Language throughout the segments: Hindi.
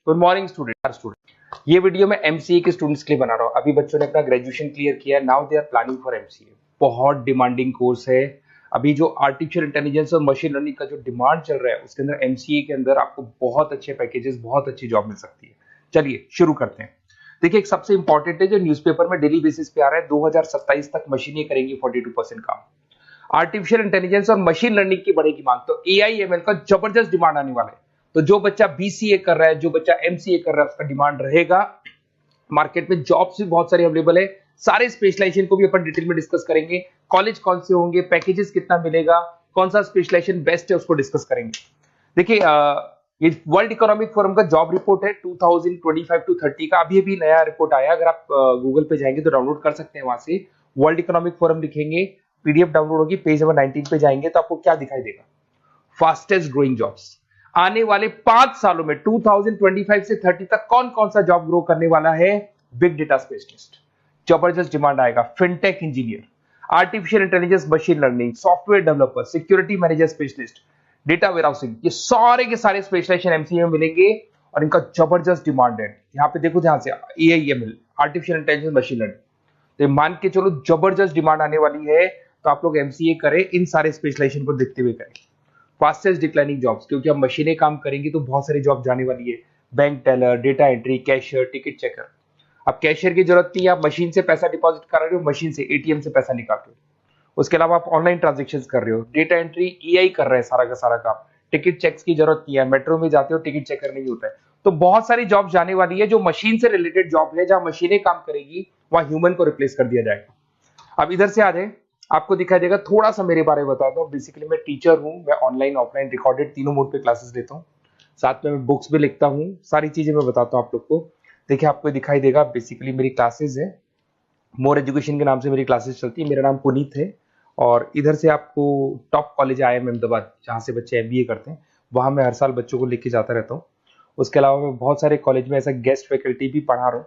Good morning student. ये वीडियो मैं एमसीए के स्टूडेंट्स के लिए बना रहा हूँ। अभी बच्चों ने अपना ग्रेजुएशन क्लियर किया, now they are planning for MCA. बहुत डिमांडिंग कोर्स है। अभी जो आर्टिफिशियल इंटेलिजेंस और मशीन लर्निंग का जो डिमांड चल रहा है उसके अंदर एमसीए के अंदर आपको बहुत अच्छे पैकेजेस, बहुत अच्छी जॉब मिल सकती है। चलिए शुरू करते हैं। देखिए, एक सबसे इंपॉर्टेंट है जो न्यूज़पेपर में डेली बेसिस पे आ रहा है, 2027 तक मशीनें करेंगी 42% काम। आर्टिफिशियल इंटेलिजेंस और मशीन लर्निंग की बढ़ेगी मांग, तो एआई एमएल का जबरदस्त डिमांड आने वाला है। तो जो बच्चा बीसीए कर रहा है, जो बच्चा एमसीए कर रहा है, उसका डिमांड रहेगा। मार्केट में जॉब्स भी बहुत सारे अवेलेबल है। सारे स्पेशलाइजेशन को भी अपन डिटेल में डिस्कस करेंगे। कॉलेज कौन से होंगे, पैकेजेस कितना मिलेगा, कौन सा स्पेशलाइजेशन बेस्ट है, उसको डिस्कस करेंगे। देखिए, ये वर्ल्ड इकोनॉमिक फोरम का जॉब रिपोर्ट है 2025 टू 30 का। अभी अभी नया रिपोर्ट आया, अगर आप गूगल पे जाएंगे तो डाउनलोड कर सकते हैं। वहां से वर्ल्ड इकोनॉमिक फोरम लिखेंगे, पीडीएफ डाउनलोड होगी, पेज नंबर 19 पे जाएंगे तो आपको क्या दिखाई देगा, फास्टेस्ट ग्रोइंग जॉब्स। आने वाले 5 सालों में 2025 से 30 तक कौन कौन सा जॉब ग्रो करने वाला है। बिग डेटा स्पेशलिस्ट, जबरदस्त डिमांड आएगा। Fintech engineer, artificial intelligence machine learning, software developer, security manager specialist, data warehousing, ये सारे के सारे स्पेशलाइजेशन एमसीए में मिलेंगे और इनका जबरदस्त डिमांड है। यहाँ पे देखो, ध्यान से, AIML, artificial intelligence machine learning, तो मान के चलो जबरदस्त डिमांड आने वाली है। तो आप लोग एमसीए करें, इन सारे स्पेशलाइजेशन को देखते हुए करें। फास्टेस्ट डिक्लाइनिंग जॉब्स, क्योंकि अब मशीनें काम करेंगी तो बहुत सारी जॉब जाने वाली है। Bank teller, data entry, cashier, ticket checker. अब कैशियर की जरूरत नहीं है, आप मशीन से पैसा डिपॉजिट कर रहे हो, मशीन से एटीएम से पैसा निकाल रहे हो। उसके अलावा आप ऑनलाइन ट्रांजेक्शन कर रहे हो। डेटा एंट्री एआई कर रहा है सारा का सारा काम। टिकट चेक्स की जरूरत नहीं है, मेट्रो में जाते हो टिकट चेकर नहीं होता है। तो बहुत सारी जॉब जाने वाली है जो मशीन से रिलेटेड जॉब है, जहां मशीनें काम करेगी वहां ह्यूमन को रिप्लेस कर दिया जाएगा। अब इधर से आ जाए, आपको दिखाई देगा। थोड़ा सा मेरे बारे में बताता हूँ। बेसिकली मैं टीचर हूँ, मैं ऑनलाइन ऑफलाइन रिकॉर्डेड तीनों मोड पे क्लासेस लेता हूँ। साथ में मैं बुक्स भी लिखता हूँ, सारी चीजें मैं बताता हूँ आप लोग को। देखिए, आपको दिखाई देगा, बेसिकली मेरी क्लासेस है, मोर एजुकेशन के नाम से मेरी क्लासेस चलती है। मेरा नाम पुनीत है और इधर से आपको टॉप कॉलेज IIM अहमदाबाद, जहाँ से बच्चे एमबीए करते हैं, वहाँ मैं हर साल बच्चों को लेके जाता रहता हूँ। उसके अलावा मैं बहुत सारे कॉलेज में ऐसा गेस्ट फैकल्टी भी पढ़ा रहा हूँ।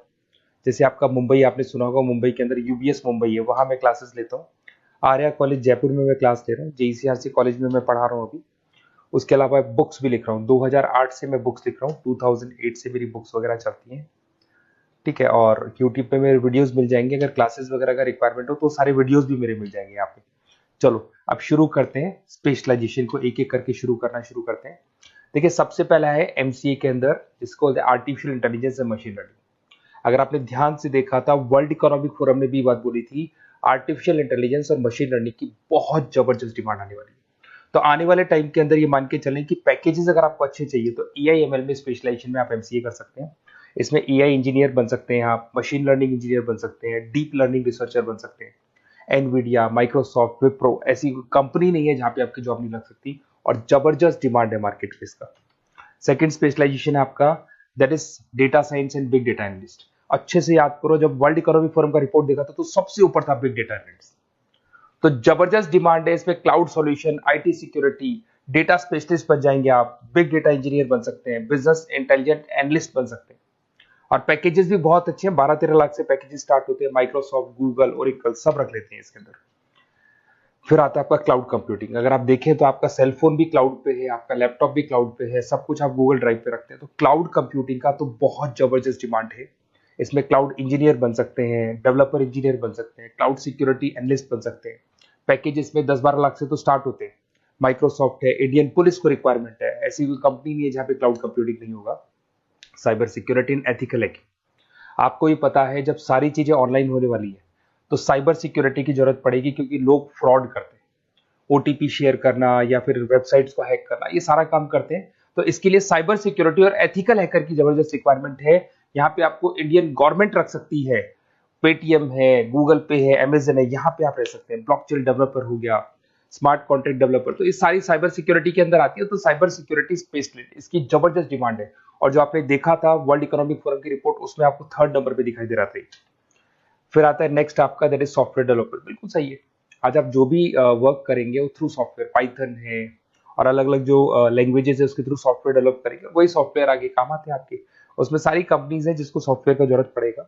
जैसे आपका मुंबई, आपने सुना होगा, मुंबई के अंदर यूबीएस मुंबई है, वहाँ मैं क्लासेस लेता हूँ। आर्या कॉलेज जयपुर में मैं क्लास ले रहा हूँ। जेईसीआरसी कॉलेज में मैं पढ़ा रहा हूँ अभी। उसके अलावा बुक्स भी लिख रहा हूँ। 2008 से मैं बुक्स लिख रहा हूँ, 2008 से मेरी बुक्स वगैरह चलती हैं। ठीक है, और यूट्यूब पे मेरे वीडियोस मिल जाएंगे। अगर क्लासेस वगैरह का रिक्वायरमेंट हो तो सारे वीडियोस भी मेरे मिल जाएंगे यहाँ पे। चलो अब शुरू करते हैं, स्पेशलाइजेशन को एक एक करके शुरू करते हैं। देखिए, सबसे पहला है एमसीए के अंदर, जिसको artificial intelligence and machine learning. अगर आपने ध्यान से देखा था, वर्ल्ड इकोनॉमिक फोरम ने भी बात बोली थी, आर्टिफिशियल इंटेलिजेंस और मशीन लर्निंग की बहुत जबरदस्त डिमांड आने वाली है। तो आने वाले टाइम के अंदर ये मान के चलें कि पैकेजेस अगर आपको अच्छे चाहिए तो एआईएमएल में स्पेशलाइजेशन में आप एमसीए कर सकते हैं। इसमें एआई इंजीनियर बन सकते हैं, आप मशीन लर्निंग इंजीनियर बन सकते हैं, डीप लर्निंग रिसर्चर बन सकते हैं। एनवीडिया, माइक्रोसॉफ्ट, विप्रो, ऐसी कंपनी नहीं है जहां पे आपकी जॉब नहीं लग सकती, और जबरदस्त डिमांड है मार्केट में इसका। सेकंड स्पेशलाइजेशन है आपका, that is data science and big data analyst. अच्छे से याद करो, जब वर्ल्ड इकोनॉमिक फोरम का रिपोर्ट देखा था तो सबसे ऊपर था बिग डेटा एनालिस्ट। तो जबरदस्त डिमांड है इसमें। Cloud solution, IT security, data specialist बन जाएंगे आप, बिग डेटा इंजीनियर बन सकते हैं, बिजनेस इंटेलिजेंट एनालिस्ट बन सकते हैं। और पैकेजेस भी बहुत अच्छे हैं, 12-13 लाख से पैकेजेस स्टार्ट होते हैं। माइक्रोसॉफ्ट, गूगल, ओरेकल सब रख लेते हैं इसके अंदर। फिर आता है आपका क्लाउड कंप्यूटिंग। अगर आप देखें तो आपका सेलफोन भी क्लाउड पे है, आपका लैपटॉप भी क्लाउड पे है, सब कुछ आप गूगल ड्राइव पे रखते हैं। तो क्लाउड कंप्यूटिंग का तो बहुत जबरदस्त डिमांड है। इसमें क्लाउड इंजीनियर बन सकते हैं, डेवलपर इंजीनियर बन सकते हैं, क्लाउड सिक्योरिटी एनालिस्ट बन सकते हैं। पैकेज इसमें 10-12 लाख से तो स्टार्ट होते हैं। माइक्रोसॉफ्ट है, इंडियन पुलिस को रिक्वायरमेंट है, ऐसी कोई कंपनी नहीं है जहां पे क्लाउड कंप्यूटिंग नहीं होगा। Cyber security and ethical hacking, आपको ही पता है जब सारी चीजें ऑनलाइन होने वाली है तो साइबर सिक्योरिटी की जरूरत पड़ेगी, क्योंकि लोग फ्रॉड करते हैं। ओटीपी शेयर करना या फिर वेबसाइट्स को हैक करना, ये सारा काम करते हैं। तो इसके लिए साइबर सिक्योरिटी और एथिकल हैकर की जबरदस्त रिक्वायरमेंट है। यहाँ पे आपको इंडियन गवर्नमेंट रख सकती है, पेटीएम है, गूगल पे है, अमेजन है, यहाँ पे आप रह सकते हैं। ब्लॉकचेन डेवलपर हो गया, स्मार्ट कॉन्ट्रैक्ट डेवलपर, तो ये सारी साइबर सिक्योरिटी के अंदर आती है। तो साइबर सिक्योरिटी स्पेशलिस्ट, इसकी जबरदस्त डिमांड है। और जो आपने देखा था वर्ल्ड इकोनॉमिक फोरम की रिपोर्ट, उसमें आपको 3rd नंबर पे दिखाई दे रहा था। फिर आता है नेक्स्ट आपका, दैट इज सॉफ्टवेयर डेवलपर। बिल्कुल सही है। आज आप जो भी वर्क करेंगे वो थ्रू सॉफ्टवेयर, पाइथन है और अलग अलग जो लैंग्वेजेस है उसके थ्रू सॉफ्टवेयर डेवलप करेंगे, वही सॉफ्टवेयर आगे काम आते हैं आपके। उसमें सारी कंपनीज है जिसको सॉफ्टवेयर का जरूरत पड़ेगा।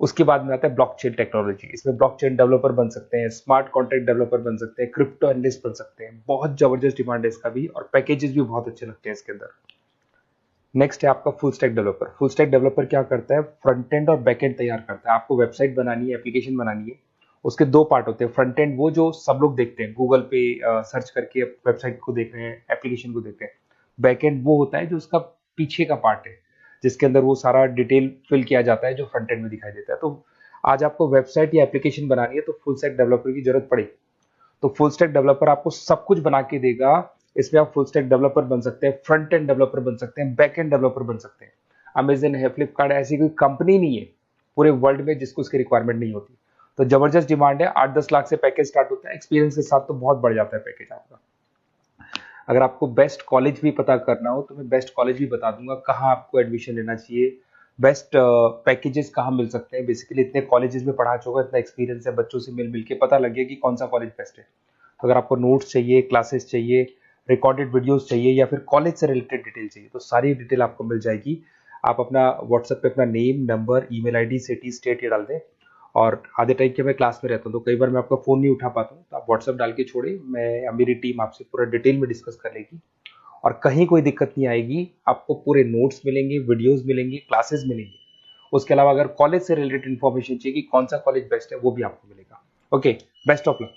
उसके बाद में आता है ब्लॉकचेन टेक्नोलॉजी। इसमें ब्लॉकचेन डेवलपर बन सकते हैं, स्मार्ट कॉन्ट्रैक्ट डेवलपर बन सकते हैं, क्रिप्टो एनालिस्ट बन सकते हैं। बहुत जबरदस्त डिमांड है इसका भी, और पैकेजेस भी बहुत अच्छे लगते हैं इसके अंदर। नेक्स्ट है आपका full stack developer. Full stack developer क्या करता है, फ्रंट एंड और बैक एंड तैयार करता है। आपको वेबसाइट बनानी है, एप्लीकेशन बनानी है, उसके दो पार्ट होते हैं। फ्रंट एंड वो जो सब लोग देखते हैं, गूगल पे सर्च करके वेबसाइट को देख रहे हैं, एप्लीकेशन को देख रहे हैं। बैक एंड वो होता है जो उसका पीछे का पार्ट है, जिसके अंदर वो सारा डिटेल फिल किया जाता है जो फ्रंट एंड में दिखाई देता है। तो आज आपको वेबसाइट या एप्लीकेशन बनानी है तो फुल स्टैक डेवलपर की जरूरत पड़ेगी। तो फुल स्टैक डेवलपर आपको सब कुछ बना के देगा। इसमें आप फुल स्टैक डेवलपर बन सकते हैं, फ्रंट एंड डेवलपर बन सकते हैं, बैक एंड डेवलपर बन सकते हैं। अमेजन है, फ्लिपकार्ट, ऐसी कोई कंपनी नहीं है पूरे वर्ल्ड में जिसको उसकी रिक्वायरमेंट नहीं होती। तो जबरदस्त डिमांड है, 8-10 लाख से पैकेज स्टार्ट होता है, एक्सपीरियंस के साथ तो बहुत बढ़ जाता है पैकेज आपका। अगर आपको बेस्ट कॉलेज भी पता करना हो तो मैं बेस्ट कॉलेज भी बता दूंगा, कहाँ आपको एडमिशन लेना चाहिए, बेस्ट पैकेजेस कहाँ मिल सकते हैं। बेसिकली इतने कॉलेजेस में पढ़ा चुका, इतना एक्सपीरियंस है, बच्चों से मिल मिल के पता लग गया कि कौन सा कॉलेज बेस्ट है। तो अगर आपको नोट्स चाहिए, क्लासेस चाहिए, रिकॉर्डेड वीडियोस चाहिए या फिर कॉलेज से रिलेटेड डिटेल चाहिए तो सारी डिटेल आपको मिल जाएगी। आप अपना व्हाट्सएप पे अपना name, number, email ID, city, state ये डाल दें। और आधे टाइम के मैं क्लास में रहता हूँ तो कई बार मैं आपका फ़ोन नहीं उठा पाता हूँ, तो आप व्हाट्सएप डाल के छोड़े, मैं या मेरी टीम आपसे पूरा डिटेल में डिस्कस कर लेगी। और कहीं कोई दिक्कत नहीं आएगी, आपको पूरे नोट्स मिलेंगे, वीडियोस मिलेंगे, क्लासेस मिलेंगे। उसके अलावा अगर कॉलेज से रिलेटेड इन्फॉर्मेशन चाहिए कि कौन सा कॉलेज बेस्ट है वो भी आपको मिलेगा। Okay, best of luck.